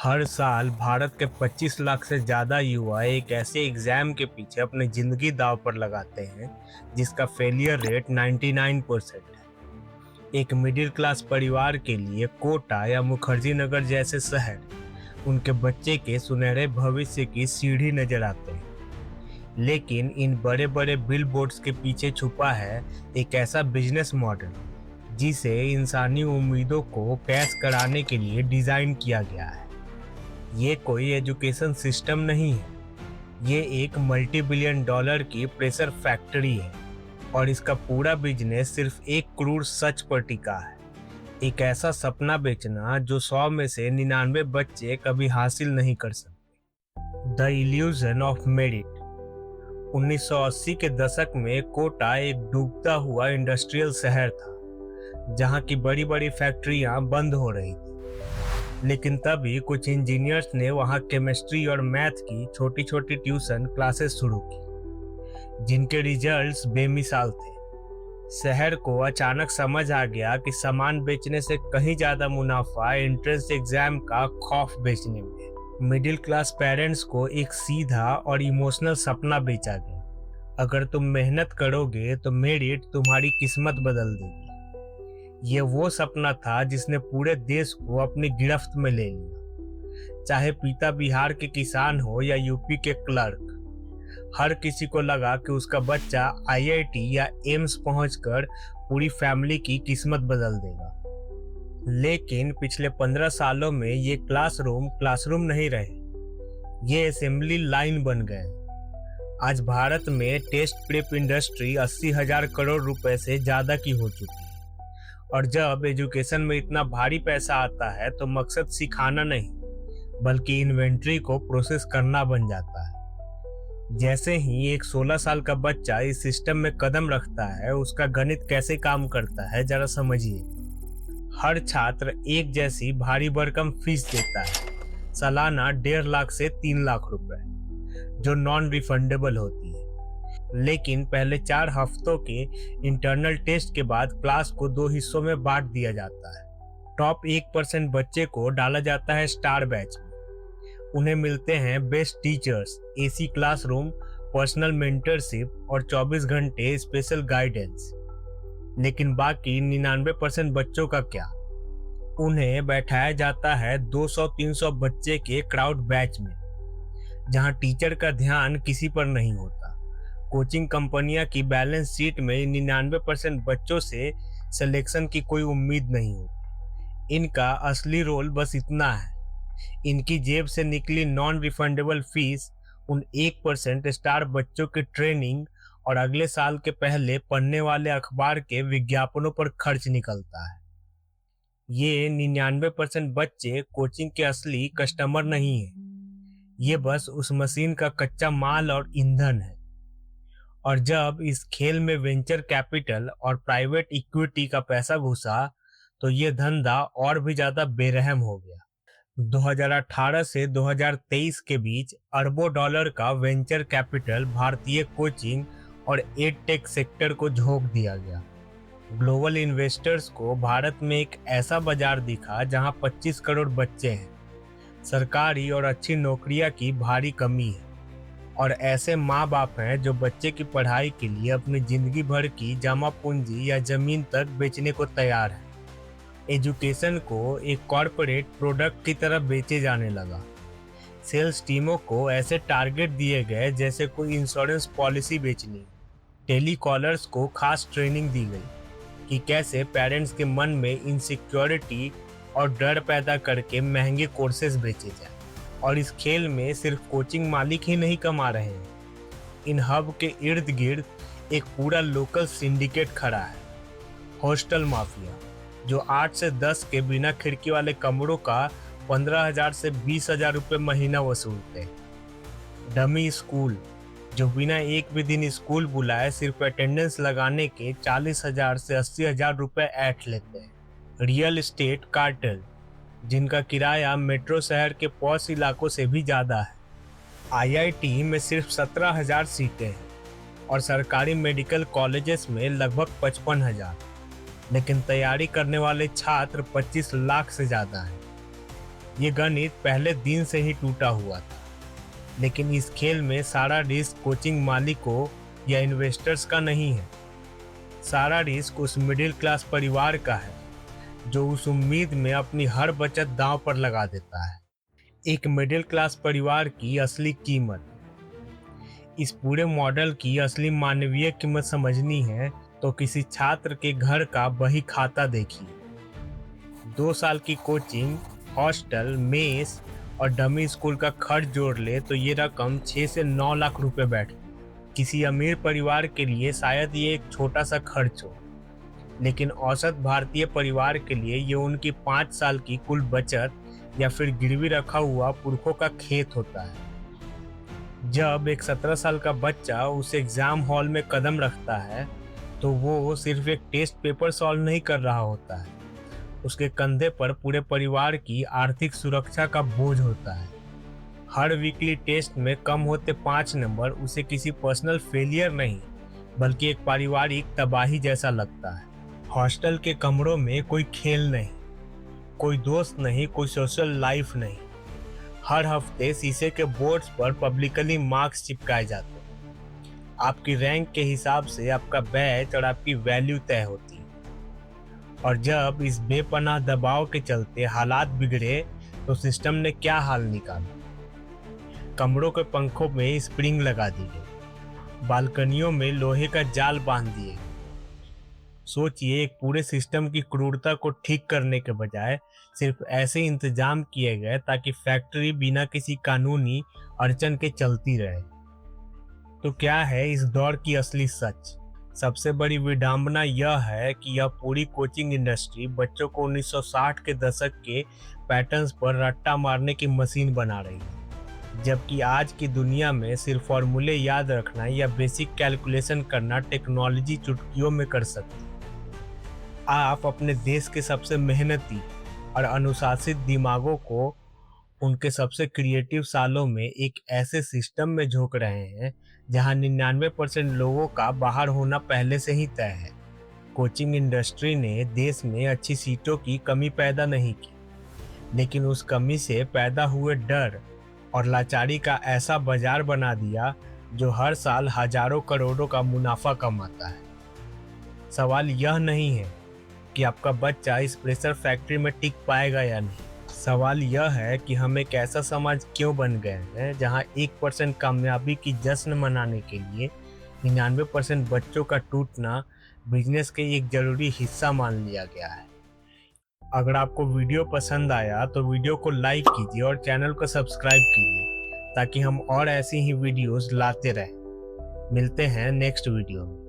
हर साल भारत के 25 लाख से ज़्यादा युवा एक ऐसे एग्जाम के पीछे अपनी ज़िंदगी दांव पर लगाते हैं जिसका फेलियर रेट 99% है। एक मिडिल क्लास परिवार के लिए कोटा या मुखर्जी नगर जैसे शहर उनके बच्चे के सुनहरे भविष्य की सीढ़ी नजर आते हैं। लेकिन इन बड़े बड़े बिल बोर्ड्स के पीछे छुपा है एक ऐसा बिजनेस मॉडल जिसे इंसानी उम्मीदों को कैश कराने के लिए डिज़ाइन किया गया है। ये कोई एजुकेशन सिस्टम नहीं है, ये एक मल्टी बिलियन डॉलर की प्रेशर फैक्ट्री है और इसका पूरा बिजनेस सिर्फ 1 करोड़ सच पर टिका है। एक ऐसा सपना बेचना जो 100 में से 99 बच्चे कभी हासिल नहीं कर सकते। The illusion of merit. 1980 के दशक में कोटा एक डूबता हुआ इंडस्ट्रियल शहर था जहां की बड़ी बड़ी फैक्ट्रियां बंद हो रही थी। लेकिन तभी कुछ इंजीनियर्स ने वहां केमिस्ट्री और मैथ की छोटी छोटी ट्यूशन क्लासेस शुरू की जिनके रिजल्ट्स बेमिसाल थे। शहर को अचानक समझ आ गया कि सामान बेचने से कहीं ज्यादा मुनाफा एंट्रेंस एग्जाम का खौफ बेचने में है। मिडिल क्लास पेरेंट्स को एक सीधा और इमोशनल सपना बेचा गया, अगर तुम मेहनत करोगे तो मेरिट तुम्हारी किस्मत बदल देगी। ये वो सपना था जिसने पूरे देश को अपनी गिरफ्त में ले लिया। चाहे पिता बिहार के किसान हो या यूपी के क्लर्क, हर किसी को लगा कि उसका बच्चा आईआईटी या एम्स पहुंचकर पूरी फैमिली की किस्मत बदल देगा। लेकिन पिछले 15 सालों में ये क्लासरूम नहीं रहे, ये असेंबली लाइन बन गए। आज भारत में टेस्ट प्रेप इंडस्ट्री 80,000 करोड़ रुपए से ज्यादा की हो चुकी है। और जब एजुकेशन में इतना भारी पैसा आता है तो मकसद सिखाना नहीं बल्कि इन्वेंट्री को प्रोसेस करना बन जाता है। जैसे ही एक 16 साल का बच्चा इस सिस्टम में कदम रखता है, उसका गणित कैसे काम करता है जरा समझिए। हर छात्र एक जैसी भारी भरकम फीस देता है, सालाना 1.5 लाख से 3 लाख रुपए, जो नॉन रिफंडेबल होती है। लेकिन पहले 4 हफ्तों के इंटरनल टेस्ट के बाद क्लास को 2 हिस्सों में बांट दिया जाता है। टॉप 1% बच्चे को डाला जाता है स्टार बैच में। उन्हें मिलते हैं best teachers, AC classroom, personal mentorship और 24 घंटे स्पेशल गाइडेंस। लेकिन बाकी 99% बच्चों का क्या? उन्हें बैठाया जाता है 200-300 बच्चे के क्राउड बैच में, जहां टीचर का ध्यान किसी पर नहीं होता। कोचिंग कंपनियां की बैलेंस शीट में 99% बच्चों से सिलेक्शन की कोई उम्मीद नहीं होती। इनका असली रोल बस इतना है, इनकी जेब से निकली नॉन रिफंडेबल फीस उन 1% स्टार बच्चों की ट्रेनिंग और अगले साल के पहले पढ़ने वाले अखबार के विज्ञापनों पर खर्च निकलता है। ये 99% बच्चे कोचिंग के असली कस्टमर नहीं है, ये बस उस मशीन का कच्चा माल और ईंधन है। और जब इस खेल में वेंचर कैपिटल और प्राइवेट इक्विटी का पैसा घुसा तो ये धंधा और भी ज्यादा बेरहम हो गया। 2018 से 2023 के बीच अरबों डॉलर का वेंचर कैपिटल भारतीय कोचिंग और एडटेक सेक्टर को झोंक दिया गया। ग्लोबल इन्वेस्टर्स को भारत में एक ऐसा बाजार दिखा जहां 25 करोड़ बच्चे हैं, सरकारी और अच्छी नौकरियां की भारी कमी है और ऐसे माँ बाप हैं जो बच्चे की पढ़ाई के लिए अपनी जिंदगी भर की जमा पूंजी या जमीन तक बेचने को तैयार है। एजुकेशन को एक कॉरपोरेट प्रोडक्ट की तरह बेचे जाने लगा। सेल्स टीमों को ऐसे टारगेट दिए गए जैसे कोई इंश्योरेंस पॉलिसी बेचनी। टेलीकॉलर्स को खास ट्रेनिंग दी गई कि कैसे पेरेंट्स के मन में इनसिक्योरिटी और डर पैदा करके महंगे कोर्सेज बेचे जाए। और इस खेल में सिर्फ कोचिंग मालिक ही नहीं कमा रहे हैं, इन हब के इर्द गिर्द एक पूरा लोकल सिंडिकेट खड़ा है। हॉस्टल माफिया, जो 8 से 10 के बिना खिड़की वाले कमरों का 15,000 से 20,000 रुपये महीना वसूलते हैं। डमी स्कूल, जो बिना एक भी दिन स्कूल बुलाए सिर्फ अटेंडेंस लगाने के 40,000 से 80,000 रुपये ऐंठ लेते हैं। रियल एस्टेट कार्टेल, जिनका किराया मेट्रो शहर के पॉश इलाकों से भी ज़्यादा है। आईआईटी में सिर्फ 17,000 सीटें हैं और सरकारी मेडिकल कॉलेजेस में लगभग 55,000, लेकिन तैयारी करने वाले छात्र 25 लाख से ज़्यादा हैं। ये गणित पहले दिन से ही टूटा हुआ था, लेकिन इस खेल में सारा रिस्क कोचिंग मालिकों या इन्वेस्टर्स का नहीं है। सारा रिस्क उस मिडिल क्लास परिवार का है जो उस उम्मीद में अपनी हर बचत दांव पर लगा देता है। एक मिडिल क्लास परिवार की असली कीमत। इस पूरे मॉडल की असली मानवीय कीमत समझनी है तो किसी छात्र के घर का बही खाता देखिए। 2 साल की कोचिंग, हॉस्टल, मेस और डमी स्कूल का खर्च जोड़ ले तो ये रकम 6 से 9 लाख रुपए बैठती। किसी अमीर परिवार के लिए शायद ये एक छोटा सा खर्च हो, लेकिन औसत भारतीय परिवार के लिए ये उनकी 5 साल की कुल बचत या फिर गिरवी रखा हुआ पुरखों का खेत होता है। जब एक 17 साल का बच्चा उस एग्जाम हॉल में कदम रखता है तो वो सिर्फ एक टेस्ट पेपर सॉल्व नहीं कर रहा होता है, उसके कंधे पर पूरे परिवार की आर्थिक सुरक्षा का बोझ होता है। हर वीकली टेस्ट में कम होते 5 नंबर उसे किसी पर्सनल फेलियर नहीं बल्कि एक पारिवारिक तबाही जैसा लगता है। हॉस्टल के कमरों में कोई खेल नहीं, कोई दोस्त नहीं, कोई सोशल लाइफ नहीं। हर हफ्ते शीशे के बोर्ड्स पर पब्लिकली मार्क्स चिपकाए जाते हैं। आपकी रैंक के हिसाब से आपका बैच और आपकी वैल्यू तय होती है। और जब इस बेपनाह दबाव के चलते हालात बिगड़े तो सिस्टम ने क्या हाल निकाला। कमरों के पंखों में स्प्रिंग लगा दी गई, बालकनियों में लोहे का जाल बांध दिए गए। सोचिए, एक पूरे सिस्टम की क्रूरता को ठीक करने के बजाय सिर्फ ऐसे इंतजाम किए गए ताकि फैक्ट्री बिना किसी कानूनी अड़चन के चलती रहे। तो क्या है इस दौर की असली सच? सबसे बड़ी विडंबना यह है कि यह पूरी कोचिंग इंडस्ट्री बच्चों को 1960 के दशक के पैटर्न्स पर रट्टा मारने की मशीन बना रही है, जबकि आज की दुनिया में सिर्फ फॉर्मूले याद रखना या बेसिक कैलकुलेशन करना टेक्नोलॉजी चुटकियों में कर सकती है। आप अपने देश के सबसे मेहनती और अनुशासित दिमागों को उनके सबसे क्रिएटिव सालों में एक ऐसे सिस्टम में झोंक रहे हैं जहां 99% लोगों का बाहर होना पहले से ही तय है। कोचिंग इंडस्ट्री ने देश में अच्छी सीटों की कमी पैदा नहीं की, लेकिन उस कमी से पैदा हुए डर और लाचारी का ऐसा बाजार बना दिया जो हर साल हजारों करोड़ों का मुनाफा कमाता है। सवाल यह नहीं है कि आपका बच्चा इस प्रेशर फैक्ट्री में टिक पाएगा या नहीं। सवाल यह है कि हम एक ऐसा समाज क्यों बन गए हैं जहां 1% कामयाबी की जश्न मनाने के लिए 99% बच्चों का टूटना बिजनेस के एक जरूरी हिस्सा मान लिया गया है। अगर आपको वीडियो पसंद आया तो वीडियो को लाइक कीजिए और चैनल को सब्सक्राइब कीजिए ताकि हम और ऐसी ही वीडियोस लाते रहें। मिलते हैं नेक्स्ट वीडियो में।